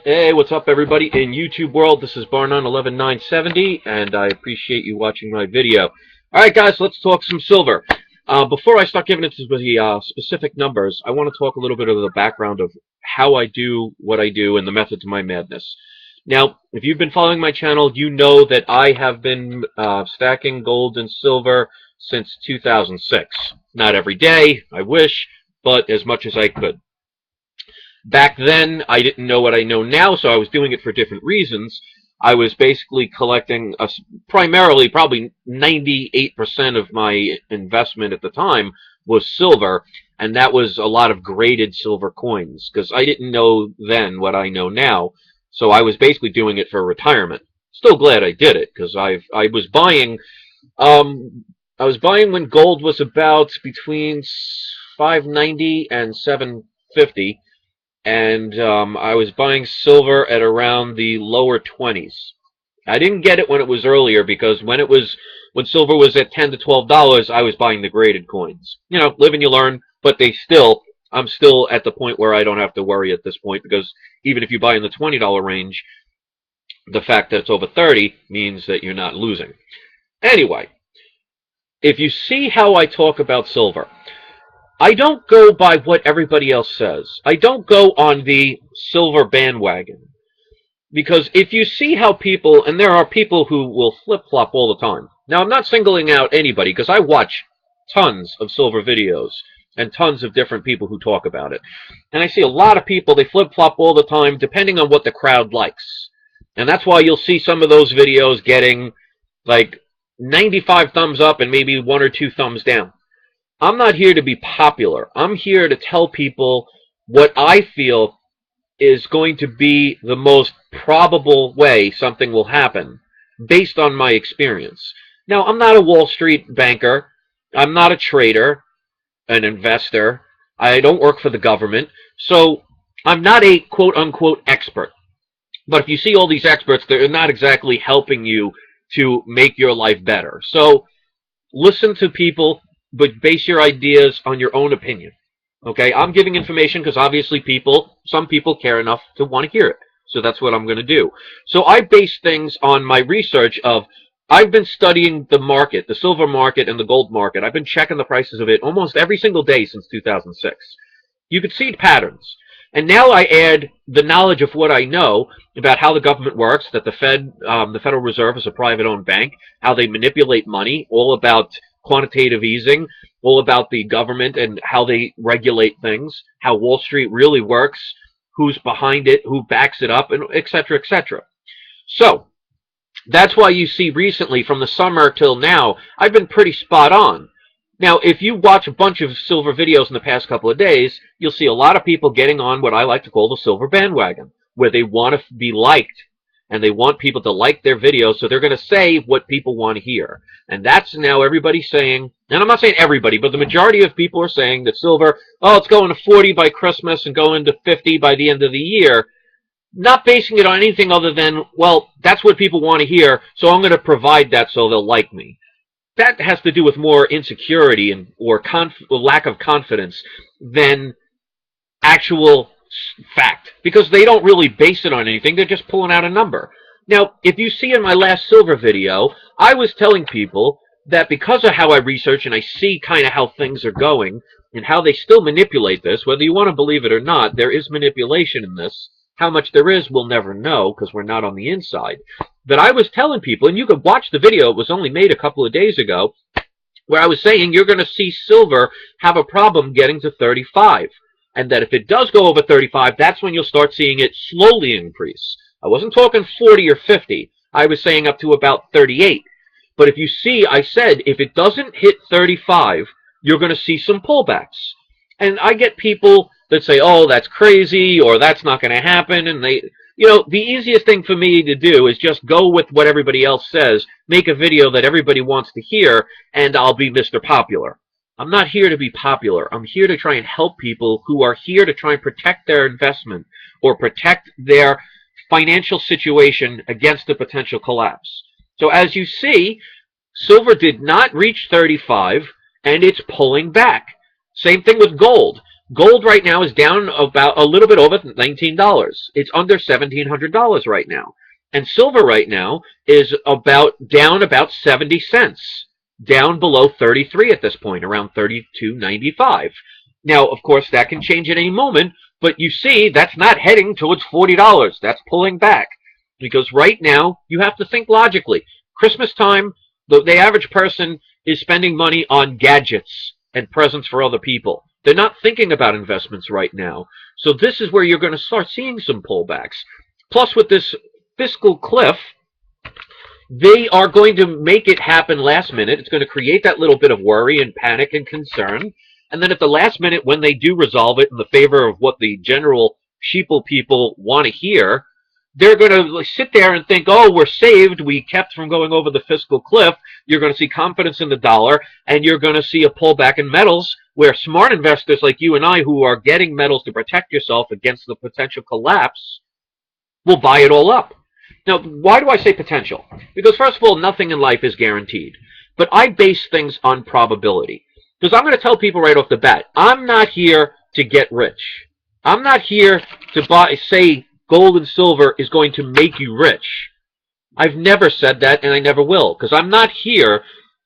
Hey, what's up, everybody in YouTube world? This is Barnon11970, and I appreciate you watching my video. All right, guys, let's talk some silver. Before I start giving into the specific numbers, I want to talk a little bit of the background of how I do what I do and the method to my madness. Now, if you've been following my channel, you know that I have been stacking gold and silver since 2006. Not every day, I wish, but as much as I could. Back then, I didn't know what I know now, so I was doing it for different reasons. I was basically collecting, primarily, probably 98% of my investment at the time was silver, and that was a lot of graded silver coins, because I didn't know then what I know now, so I was basically doing it for retirement. Still glad I did it, because I was buying, when gold was about between 590 and 750. And I was buying silver at around the lower 20s. I didn't get it when it was earlier because when silver was at $10 to $12, I was buying the graded coins. You know, live and you learn, but I'm still at the point where I don't have to worry at this point because even if you buy in the $20 range, the fact that it's over 30 means that you're not losing. Anyway, if you see how I talk about silver, I don't go by what everybody else says. I don't go on the silver bandwagon. Because if you see how people, and there are people who will flip-flop all the time. Now, I'm not singling out anybody, because I watch tons of silver videos and tons of different people who talk about it. And I see a lot of people, they flip-flop all the time, depending on what the crowd likes. And that's why you'll see some of those videos getting, like, 95 thumbs up and maybe 1 or 2 thumbs down. I'm not here to be popular. I'm here to tell people what I feel is going to be the most probable way something will happen based on my experience. Now, I'm not a Wall Street banker. I'm not a trader, an investor. I don't work for the government. So I'm not a quote-unquote expert. But if you see all these experts, they're not exactly helping you to make your life better. So listen to people, but base your ideas on your own opinion. Okay, I'm giving information because obviously some people care enough to want to hear it. So that's what I'm going to do. So I base things on my research of, I've been studying the market, the silver market and the gold market. I've been checking the prices of it almost every single day since 2006. You could see patterns. And now I add the knowledge of what I know about how the government works, that the Federal Reserve is a private-owned bank, how they manipulate money, all about quantitative easing, all about the government and how they regulate things, how Wall Street really works, who's behind it, who backs it up, and et cetera, et cetera. So that's why you see recently, from the summer till now, I've been pretty spot on. Now, if you watch a bunch of silver videos in the past couple of days, you'll see a lot of people getting on what I like to call the silver bandwagon, where they want to be liked. And they want people to like their videos, so they're going to say what people want to hear. And that's now everybody saying, and I'm not saying everybody, but the majority of people are saying that silver, oh, it's going to 40 by Christmas and going to 50 by the end of the year. Not basing it on anything other than, well, that's what people want to hear, so I'm going to provide that so they'll like me. That has to do with more insecurity or lack of confidence than actual fact, because they don't really base it on anything. They're just pulling out a number. Now, if you see in my last silver video, I was telling people that because of how I research and I see kind of how things are going and how they still manipulate this, whether you want to believe it or not, there is manipulation in this. How much there is, we'll never know because we're not on the inside. But I was telling people, and you could watch the video, it was only made a couple of days ago, where I was saying you're going to see silver have a problem getting to 35. And that if it does go over 35, that's when you'll start seeing it slowly increase. I wasn't talking 40 or 50. I was saying up to about 38. But if you see, I said, if it doesn't hit 35, you're going to see some pullbacks. And I get people that say, oh, that's crazy, or that's not going to happen. And they, you know, the easiest thing for me to do is just go with what everybody else says, make a video that everybody wants to hear, and I'll be Mr. Popular. I'm not here to be popular. I'm here to try and help people who are here to try and protect their investment or protect their financial situation against a potential collapse. So as you see, silver did not reach 35, and it's pulling back. Same thing with gold. Gold right now is down about a little bit over $19. It's under $1,700 right now. And silver right now is down about 70 cents, down below 33 at this point, around 32.95. Now, of course, that can change at any moment, but you see that's not heading towards $40. That's pulling back. Because right now, you have to think logically. Christmas time, the average person is spending money on gadgets and presents for other people. They're not thinking about investments right now. So this is where you're going to start seeing some pullbacks. Plus, with this fiscal cliff, they are going to make it happen last minute. It's going to create that little bit of worry and panic and concern. And then at the last minute, when they do resolve it in the favor of what the general sheeple people want to hear, they're going to sit there and think, oh, we're saved. We kept from going over the fiscal cliff. You're going to see confidence in the dollar, and you're going to see a pullback in metals where smart investors like you and I, who are getting metals to protect yourself against the potential collapse, will buy it all up. Now, why do I say potential? Because, first of all, nothing in life is guaranteed. But I base things on probability. Because I'm going to tell people right off the bat, I'm not here to get rich. I'm not here to say gold and silver is going to make you rich. I've never said that, and I never will, because I'm not here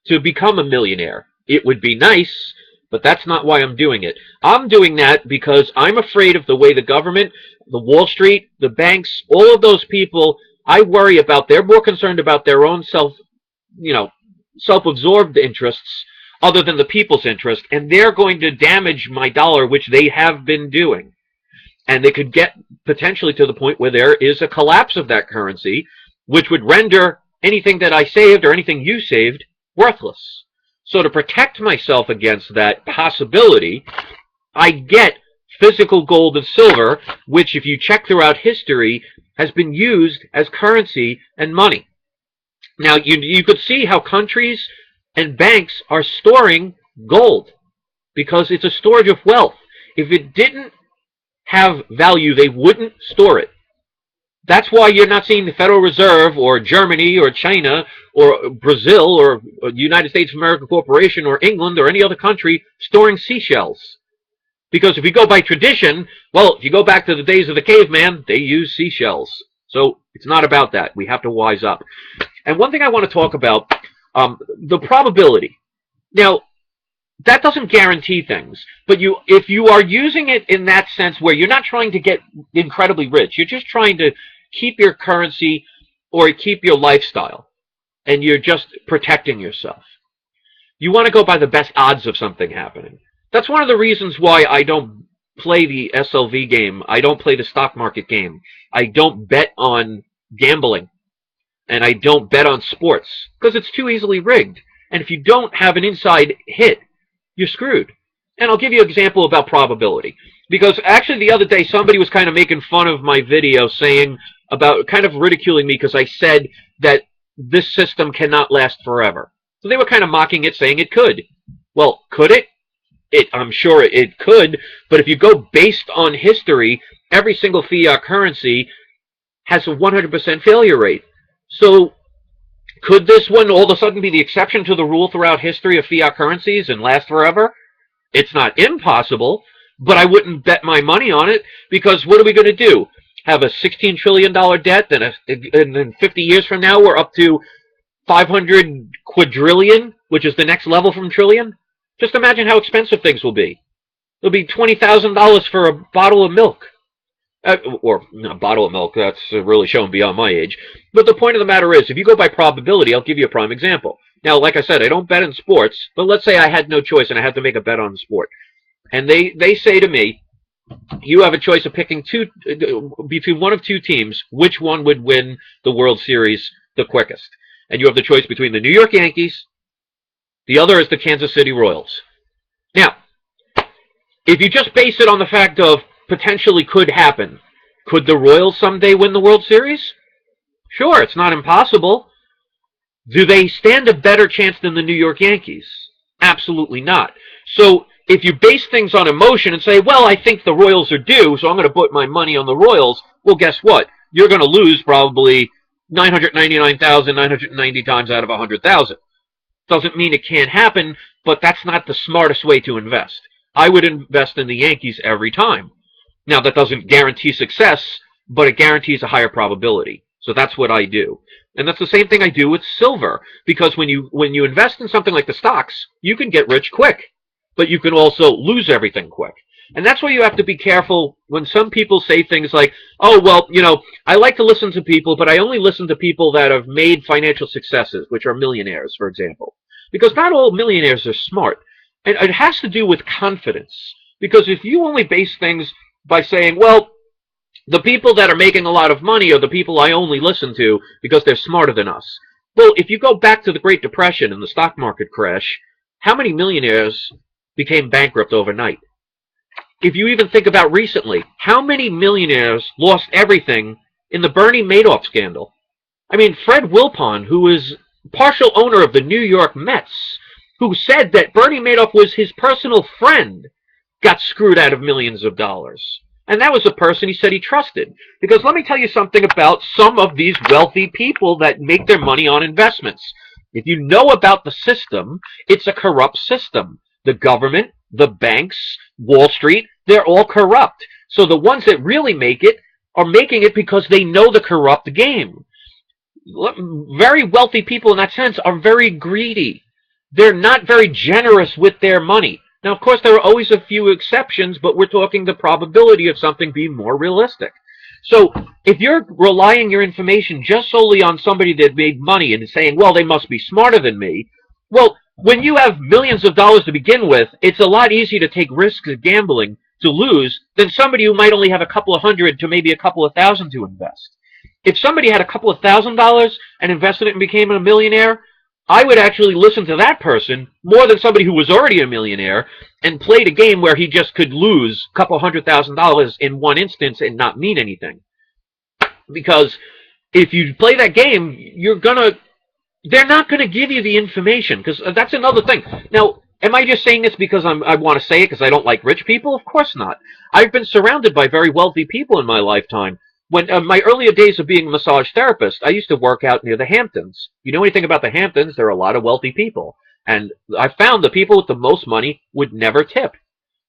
to become a millionaire. It would be nice, but that's not why I'm doing it. I'm doing that because I'm afraid of the way the government, the Wall Street, the banks, all of those people, I worry about. They're more concerned about their own self-absorbed interests other than the people's interest, and they're going to damage my dollar, which they have been doing. And they could get potentially to the point where there is a collapse of that currency, which would render anything that I saved or anything you saved worthless. So to protect myself against that possibility, I get physical gold and silver, which, if you check throughout history, has been used as currency and money. Now, you could see how countries and banks are storing gold because it's a storage of wealth. If it didn't have value, they wouldn't store it. That's why you're not seeing the Federal Reserve or Germany or China or Brazil or United States of America Corporation or England or any other country storing seashells. Because if you go by tradition, well, if you go back to the days of the caveman, they used seashells. So it's not about that. We have to wise up. And one thing I want to talk about, the probability. Now, that doesn't guarantee things, but if you are using it in that sense where you're not trying to get incredibly rich, you're just trying to keep your currency or keep your lifestyle, and you're just protecting yourself. You want to go by the best odds of something happening. That's one of the reasons why I don't play the SLV game. I don't play the stock market game. I don't bet on gambling, and I don't bet on sports, because it's too easily rigged. And if you don't have an inside hit, you're screwed. And I'll give you an example about probability. Because actually the other day somebody was kind of making fun of my video, saying about, kind of ridiculing me because I said that this system cannot last forever. So they were kind of mocking it, saying it could. Well, could it? I'm sure it could, but if you go based on history, every single fiat currency has a 100% failure rate. So could this one all of a sudden be the exception to the rule throughout history of fiat currencies and last forever? It's not impossible, but I wouldn't bet my money on it, because what are we going to do? Have a $16 trillion debt, and then 50 years from now we're up to 500 quadrillion, which is the next level from trillion? Just imagine how expensive things will be. It'll be $20,000 for a bottle of milk. Or a bottle of milk, that's really showing beyond my age. But the point of the matter is, if you go by probability, I'll give you a prime example. Now, like I said, I don't bet in sports, but let's say I had no choice and I had to make a bet on the sport. And they say to me, you have a choice of picking between one of two teams, which one would win the World Series the quickest? And you have the choice between the New York Yankees, the other is the Kansas City Royals. Now, if you just base it on the fact of potentially could happen, could the Royals someday win the World Series? Sure, it's not impossible. Do they stand a better chance than the New York Yankees? Absolutely not. So if you base things on emotion and say, well, I think the Royals are due, so I'm going to put my money on the Royals, well, guess what? You're going to lose probably 999,990 times out of 100,000. Doesn't mean it can't happen, but that's not the smartest way to invest. I would invest in the Yankees every time. Now, that doesn't guarantee success, but it guarantees a higher probability. So that's what I do. And that's the same thing I do with silver. Because when you invest in something like the stocks, you can get rich quick, but you can also lose everything quick. And that's why you have to be careful when some people say things like, oh, well, I like to listen to people, but I only listen to people that have made financial successes, which are millionaires, for example. Because not all millionaires are smart. And it has to do with confidence. Because if you only base things by saying, well, the people that are making a lot of money are the people I only listen to because they're smarter than us. Well, if you go back to the Great Depression and the stock market crash, how many millionaires became bankrupt overnight? If you even think about recently, how many millionaires lost everything in the Bernie Madoff scandal? I mean, Fred Wilpon, who is partial owner of the New York Mets, who said that Bernie Madoff was his personal friend, got screwed out of millions of dollars. And that was a person he said he trusted. Because let me tell you something about some of these wealthy people that make their money on investments. If you know about the system, it's a corrupt system. The government, the banks, Wall Street, they're all corrupt. So the ones that really make it are making it because they know the corrupt game. Very wealthy people in that sense are very greedy. They're not very generous with their money. Now, of course, there are always a few exceptions, but we're talking the probability of something being more realistic. So if you're relying your information just solely on somebody that made money and saying, well, they must be smarter than me, well, when you have millions of dollars to begin with, it's a lot easier to take risks of gambling to lose than somebody who might only have a couple of hundred to maybe a couple of thousand to invest. If somebody had a couple of $1,000s and invested it and became a millionaire, I would actually listen to that person more than somebody who was already a millionaire and played a game where he just could lose a couple $100,000 in one instance and not mean anything. Because if you play that game, they're not gonna give you the information, because that's another thing. Now, am I just saying this because I want to say it because I don't like rich people? Of course not. I've been surrounded by very wealthy people in my lifetime. When my earlier days of being a massage therapist, I used to work out near the Hamptons. You know anything about the Hamptons, there are a lot of wealthy people. And I found the people with the most money would never tip.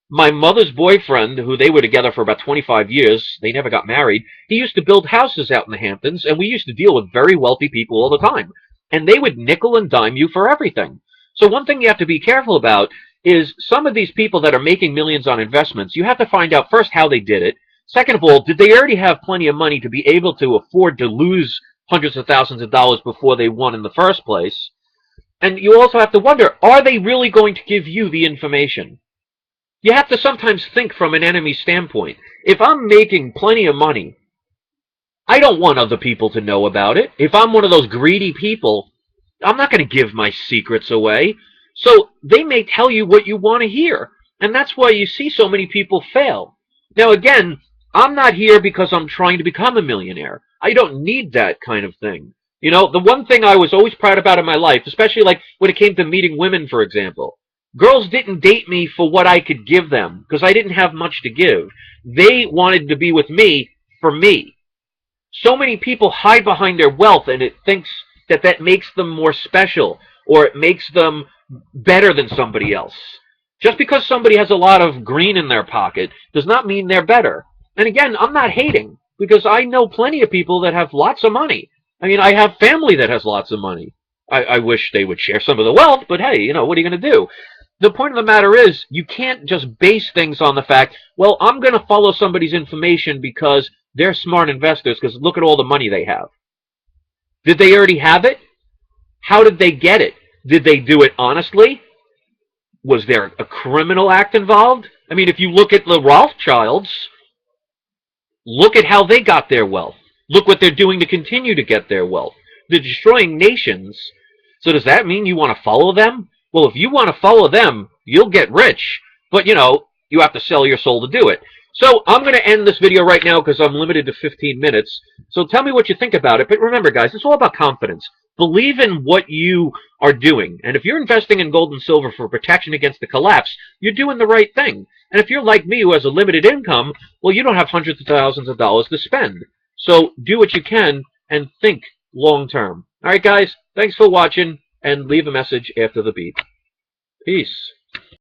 My mother's boyfriend, who they were together for about 25 years, they never got married, he used to build houses out in the Hamptons, and we used to deal with very wealthy people all the time. And they would nickel and dime you for everything. So one thing you have to be careful about is some of these people that are making millions on investments, you have to find out first how they did it. Second of all, did they already have plenty of money to be able to afford to lose hundreds of thousands of dollars before they won in the first place? And you also have to wonder, are they really going to give you the information? You have to sometimes think from an enemy standpoint. If I'm making plenty of money, I don't want other people to know about it. If I'm one of those greedy people, I'm not going to give my secrets away. So they may tell you what you want to hear. And that's why you see so many people fail. Now, again, I'm not here because I'm trying to become a millionaire. I don't need that kind of thing. You know, the one thing I was always proud about in my life, especially like when it came to meeting women, for example, girls didn't date me for what I could give them because I didn't have much to give. They wanted to be with me for me. So many people hide behind their wealth and it thinks that that makes them more special or it makes them better than somebody else. Just because somebody has a lot of green in their pocket does not mean they're better. And again, I'm not hating because I know plenty of people that have lots of money. I mean, I have family that has lots of money. I wish they would share some of the wealth, but hey, what are you going to do? The point of the matter is, you can't just base things on the fact, well, I'm going to follow somebody's information because they're smart investors because look at all the money they have. Did they already have it? How did they get it? Did they do it honestly? Was there a criminal act involved? I mean, if you look at the Rothschilds, look at how they got their wealth. Look what they're doing to continue to get their wealth. They're destroying nations. So does that mean you want to follow them? Well, if you want to follow them, you'll get rich. But, you have to sell your soul to do it. So I'm going to end this video right now because I'm limited to 15 minutes. So tell me what you think about it. But remember, guys, it's all about confidence. Believe in what you are doing. And if you're investing in gold and silver for protection against the collapse, you're doing the right thing. And if you're like me who has a limited income, well, you don't have hundreds of thousands of dollars to spend. So do what you can and think long term. All right, guys, thanks for watching, and leave a message after the beep. Peace.